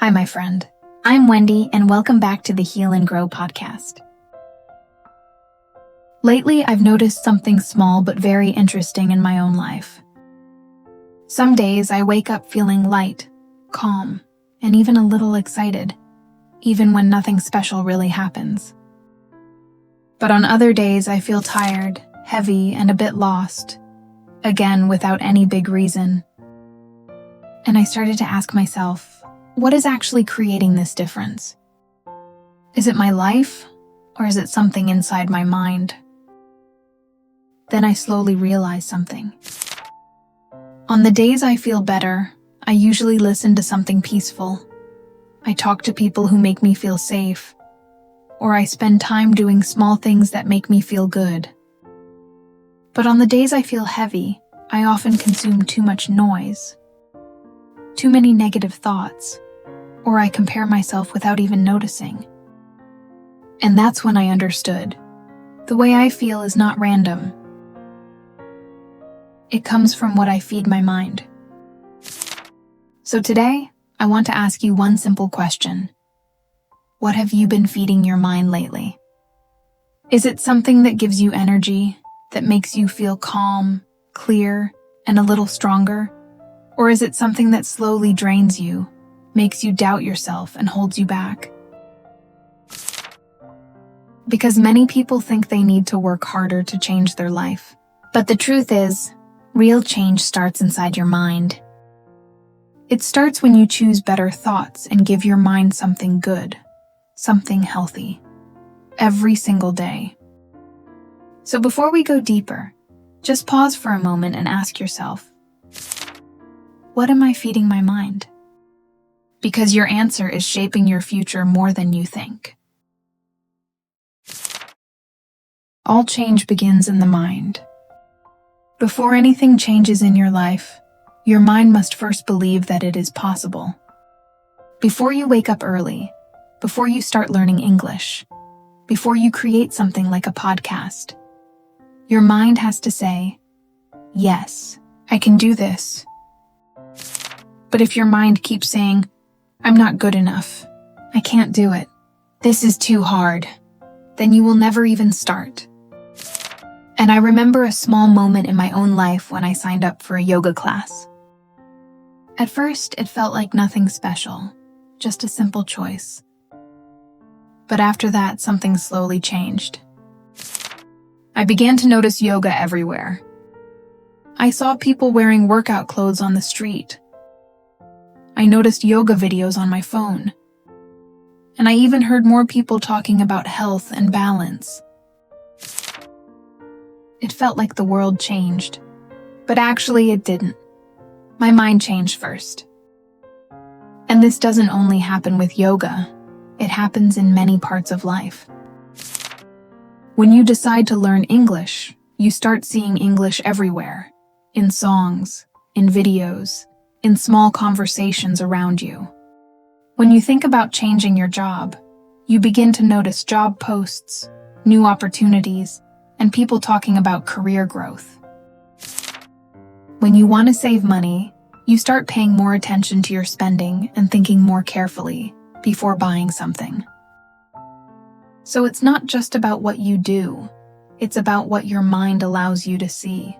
Hi, my friend. I'm Wendy, and welcome back to the Heal and Grow podcast. Lately, I've noticed something small but very interesting in my own life. Some days I wake up feeling light, calm, and even a little excited, even when nothing special really happens. But on other days, I feel tired, heavy, and a bit lost, again without any big reason. And I started to ask myself, what is actually creating this difference? Is it my life, or is it something inside my mind? Then I slowly realized something. On the days I feel better, I usually listen to something peaceful. I talk to people who make me feel safe, or I spend time doing small things that make me feel good. But on the days I feel heavy, I often consume too much noise, too many negative thoughts, or I compare myself without even noticing. And that's when I understood. The way I feel is not random. It comes from what I feed my mind. So today, I want to ask you one simple question. What have you been feeding your mind lately? Is it something that gives you energy, that makes you feel calm, clear, and a little stronger? Or is it something that slowly drains you, makes you doubt yourself, and holds you back? Because many people think they need to work harder to change their life. But the truth is, real change starts inside your mind. It starts when you choose better thoughts and give your mind something good, something healthy, every single day. So before we go deeper, just pause for a moment and ask yourself, what am I feeding my mind? Because your answer is shaping your future more than you think. All change begins in the mind. Before anything changes in your life, your mind must first believe that it is possible. Before you wake up early, before you start learning English, before you create something like a podcast, your mind has to say, yes, I can do this. But if your mind keeps saying, I'm not good enough, I can't do it, this is too hard, then you will never even start. And I remember a small moment in my own life when I signed up for a yoga class. At first, it felt like nothing special, just a simple choice. But after that, something slowly changed. I began to notice yoga everywhere. I saw people wearing workout clothes on the street. I noticed yoga videos on my phone. And I even heard more people talking about health and balance. It felt like the world changed. But actually, it didn't. My mind changed first. And this doesn't only happen with yoga. It happens in many parts of life. When you decide to learn English, you start seeing English everywhere. In songs, in videos, in small conversations around you. When you think about changing your job, you begin to notice job posts, new opportunities, and people talking about career growth. When you want to save money, you start paying more attention to your spending and thinking more carefully before buying something. So it's not just about what you do, it's about what your mind allows you to see.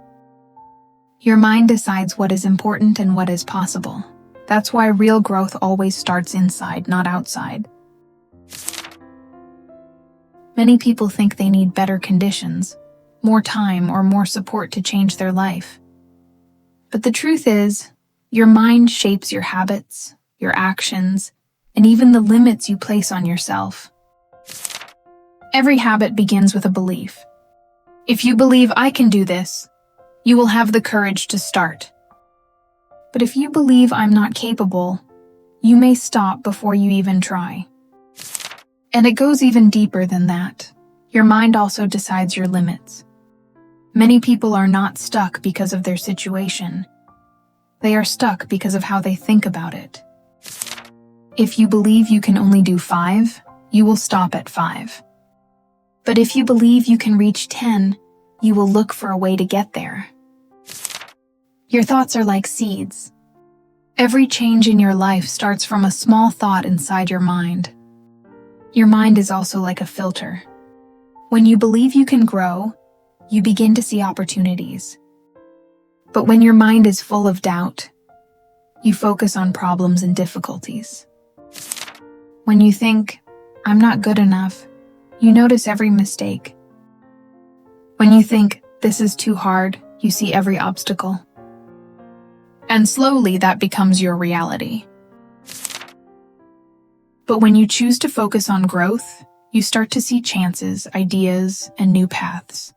Your mind decides what is important and what is possible. That's why real growth always starts inside, not outside. Many people think they need better conditions, more time, or more support to change their life. But the truth is, your mind shapes your habits, your actions, and even the limits you place on yourself. Every habit begins with a belief. If you believe I can do this, you will have the courage to start. But if you believe I'm not capable, you may stop before you even try. And it goes even deeper than that. Your mind also decides your limits. Many people are not stuck because of their situation. They are stuck because of how they think about it. If you believe you can only do 5, you will stop at 5. But if you believe you can reach 10, you will look for a way to get there. Your thoughts are like seeds. Every change in your life starts from a small thought inside your mind. Your mind is also like a filter. When you believe you can grow, you begin to see opportunities. But when your mind is full of doubt, you focus on problems and difficulties. When you think, "I'm not good enough," you notice every mistake. When you think, "This is too hard," you see every obstacle. And slowly that becomes your reality. But when you choose to focus on growth, you start to see chances, ideas, and new paths.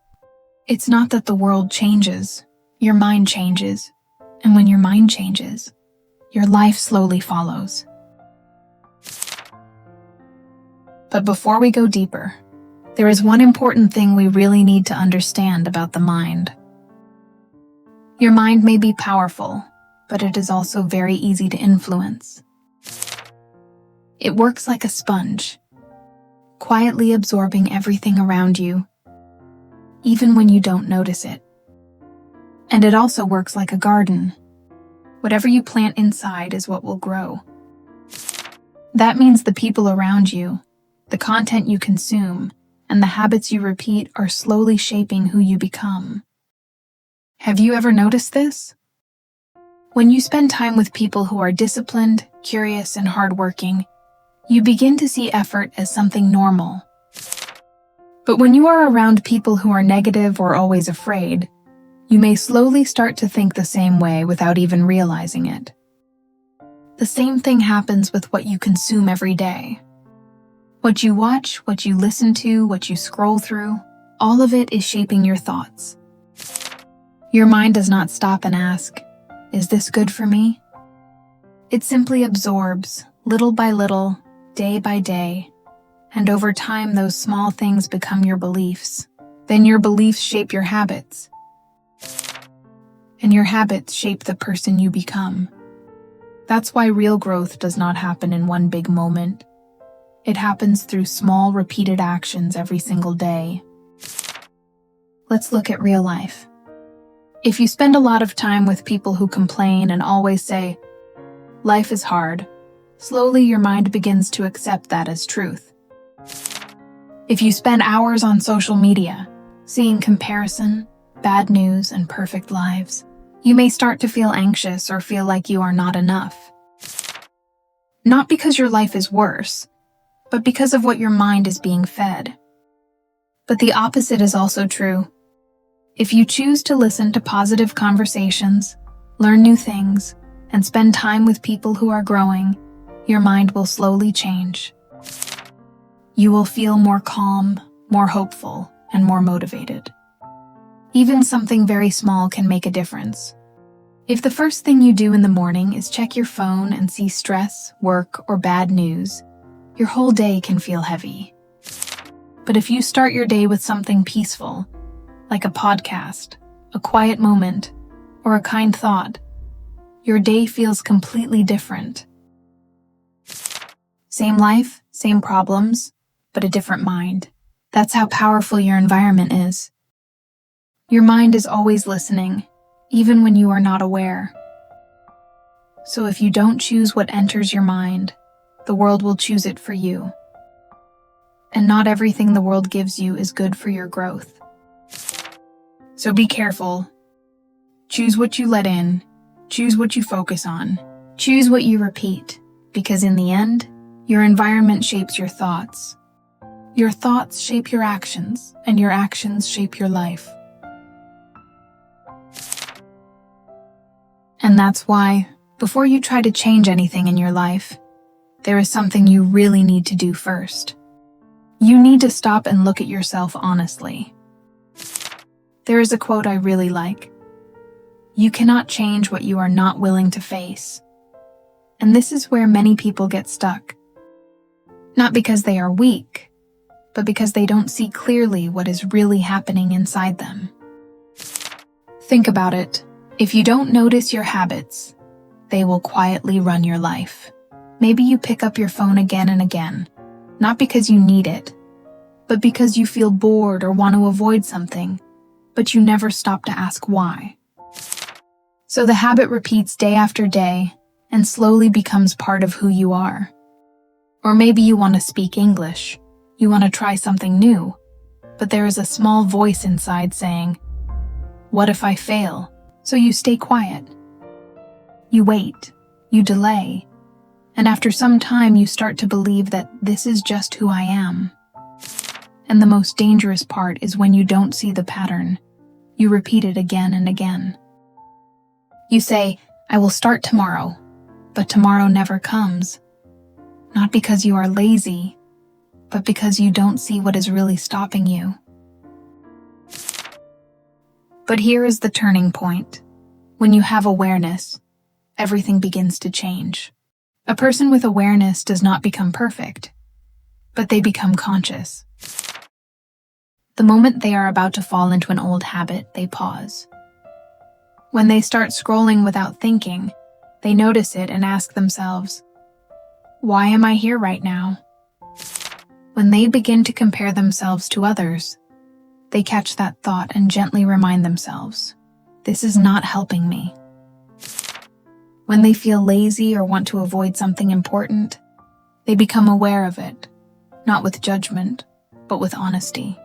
It's not that the world changes, your mind changes. And when your mind changes, your life slowly follows. But before we go deeper, there is one important thing we really need to understand about the mind. Your mind may be powerful, but it is also very easy to influence. It works like a sponge, quietly absorbing everything around you, even when you don't notice it. And it also works like a garden. Whatever you plant inside is what will grow. That means the people around you, the content you consume, and the habits you repeat are slowly shaping who you become. Have you ever noticed this? When you spend time with people who are disciplined, curious, and hardworking, you begin to see effort as something normal. But when you are around people who are negative or always afraid, you may slowly start to think the same way without even realizing it. The same thing happens with what you consume every day. What you watch, what you listen to, what you scroll through, all of it is shaping your thoughts. Your mind does not stop and ask, "Is this good for me?" It simply absorbs, little by little, day by day, and over time those small things become your beliefs. Then your beliefs shape your habits. And your habits shape the person you become. That's why real growth does not happen in one big moment. It happens through small, repeated actions every single day. Let's look at real life. If you spend a lot of time with people who complain and always say, "Life is hard," slowly your mind begins to accept that as truth. If you spend hours on social media, seeing comparison, bad news, and perfect lives, you may start to feel anxious or feel like you are not enough. Not because your life is worse, but because of what your mind is being fed. But the opposite is also true. If you choose to listen to positive conversations, learn new things, and spend time with people who are growing, your mind will slowly change. You will feel more calm, more hopeful, and more motivated. Even something very small can make a difference. If the first thing you do in the morning is check your phone and see stress, work, or bad news, your whole day can feel heavy. But if you start your day with something peaceful, like a podcast, a quiet moment, or a kind thought, your day feels completely different. Same life, same problems, but a different mind. That's how powerful your environment is. Your mind is always listening, even when you are not aware. So if you don't choose what enters your mind, the world will choose it for you. And not everything the world gives you is good for your growth. So be careful. Choose what you let in. Choose what you focus on. Choose what you repeat, because in the end, your environment shapes your thoughts. Your thoughts shape your actions, and your actions shape your life. And that's why, before you try to change anything in your life, there is something you really need to do first. You need to stop and look at yourself honestly. There is a quote I really like. You cannot change what you are not willing to face. And this is where many people get stuck. Not because they are weak, but because they don't see clearly what is really happening inside them. Think about it. If you don't notice your habits, they will quietly run your life. Maybe you pick up your phone again and again, not because you need it, but because you feel bored or want to avoid something, but you never stop to ask why. So the habit repeats day after day, and slowly becomes part of who you are. Or maybe you want to speak English. You want to try something new, but there is a small voice inside saying, "What if I fail?" So you stay quiet. You wait, you delay, and after some time you start to believe that this is just who I am. And the most dangerous part is when you don't see the pattern. You repeat it again and again. You say, "I will start tomorrow," but tomorrow never comes. Not because you are lazy, but because you don't see what is really stopping you. But here is the turning point. When you have awareness, everything begins to change. A person with awareness does not become perfect, but they become conscious. The moment they are about to fall into an old habit, they pause. When they start scrolling without thinking, they notice it and ask themselves, "Why am I here right now?" When they begin to compare themselves to others, they catch that thought and gently remind themselves, "This is not helping me." When they feel lazy or want to avoid something important, they become aware of it, not with judgment, but with honesty.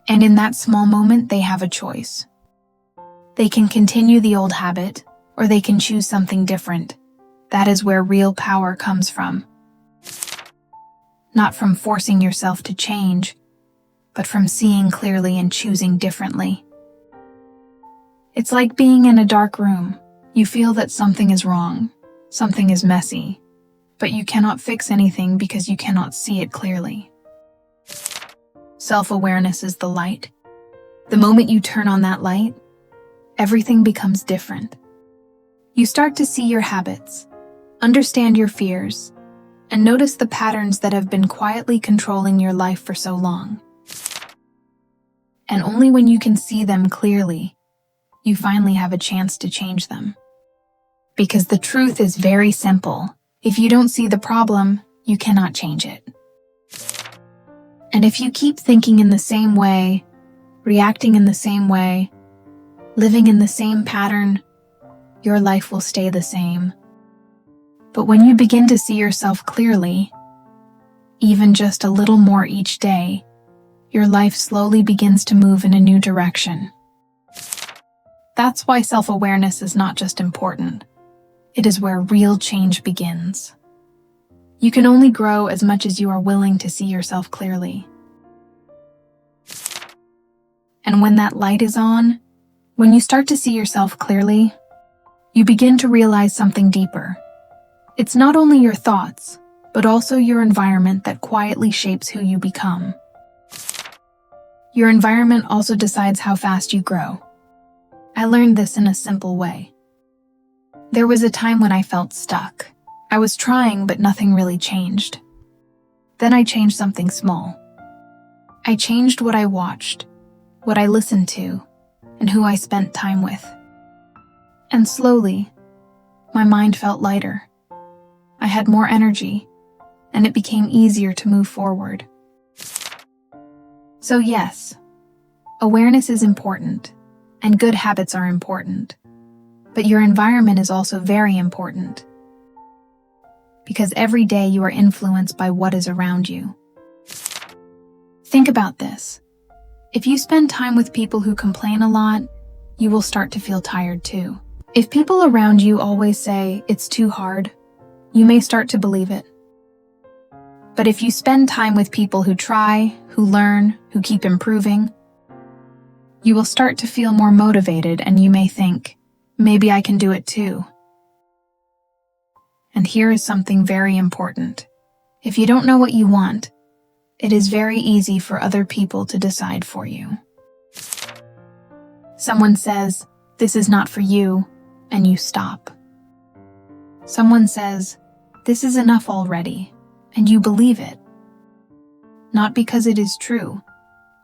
And in that small moment, they have a choice. They can continue the old habit, or they can choose something different. That is where real power comes from. Not from forcing yourself to change, but from seeing clearly and choosing differently. It's like being in a dark room. You feel that something is wrong, something is messy, but you cannot fix anything because you cannot see it clearly. Self-awareness is the light. The moment you turn on that light, everything becomes different. You start to see your habits, understand your fears, and notice the patterns that have been quietly controlling your life for so long. And only when you can see them clearly, you finally have a chance to change them. Because the truth is very simple. If you don't see the problem, you cannot change it. And if you keep thinking in the same way, reacting in the same way, living in the same pattern, your life will stay the same. But when you begin to see yourself clearly, even just a little more each day, your life slowly begins to move in a new direction. That's why self-awareness is not just important. It is where real change begins. You can only grow as much as you are willing to see yourself clearly. And when that light is on, when you start to see yourself clearly, you begin to realize something deeper. It's not only your thoughts, but also your environment that quietly shapes who you become. Your environment also decides how fast you grow. I learned this in a simple way. There was a time when I felt stuck. I was trying, but nothing really changed. Then I changed something small. I changed what I watched, what I listened to, and who I spent time with. And slowly, my mind felt lighter. I had more energy, and it became easier to move forward. So yes, awareness is important, and good habits are important. But your environment is also very important. Because every day you are influenced by what is around you. Think about this. If you spend time with people who complain a lot, you will start to feel tired too. If people around you always say, "It's too hard," you may start to believe it. But if you spend time with people who try, who learn, who keep improving, you will start to feel more motivated and you may think, "Maybe I can do it too." And here is something very important. If you don't know what you want, it is very easy for other people to decide for you. Someone says, "This is not for you," and you stop. Someone says, "This is enough already," and you believe it. Not because it is true,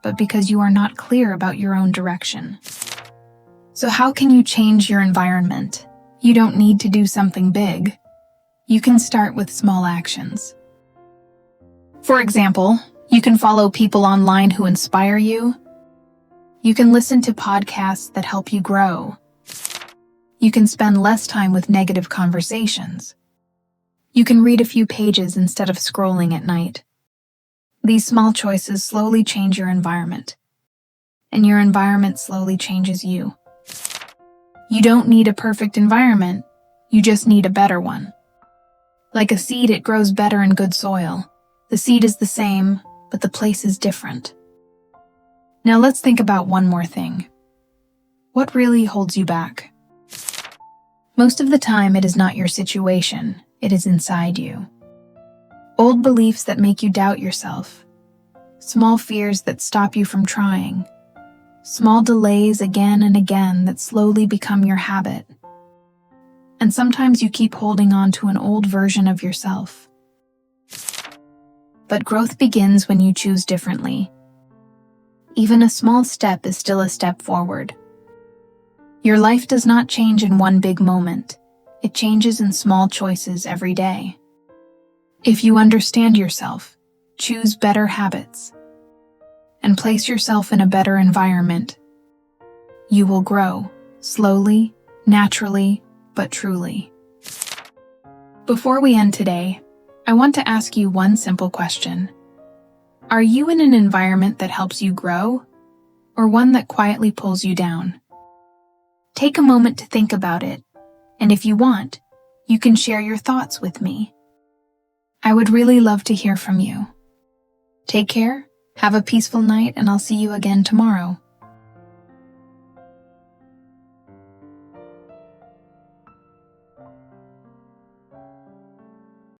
but because you are not clear about your own direction. So how can you change your environment? You don't need to do something big. You can start with small actions. For example, you can follow people online who inspire you. You can listen to podcasts that help you grow. You can spend less time with negative conversations. You can read a few pages instead of scrolling at night. These small choices slowly change your environment, and your environment slowly changes you. You don't need a perfect environment, you just need a better one. Like a seed, it grows better in good soil. The seed is the same, but the place is different. Now let's think about one more thing. What really holds you back? Most of the time, it is not your situation, it is inside you. Old beliefs that make you doubt yourself. Small fears that stop you from trying. Small delays again and again that slowly become your habit. And sometimes you keep holding on to an old version of yourself. But growth begins when you choose differently. Even a small step is still a step forward. Your life does not change in one big moment. It changes in small choices every day. If you understand yourself, choose better habits, and place yourself in a better environment, you will grow, slowly, naturally, but truly. Before we end today, I want to ask you one simple question. Are you in an environment that helps you grow, or one that quietly pulls you down? Take a moment to think about it, and if you want, you can share your thoughts with me. I would really love to hear from you. Take care, have a peaceful night, and I'll see you again tomorrow.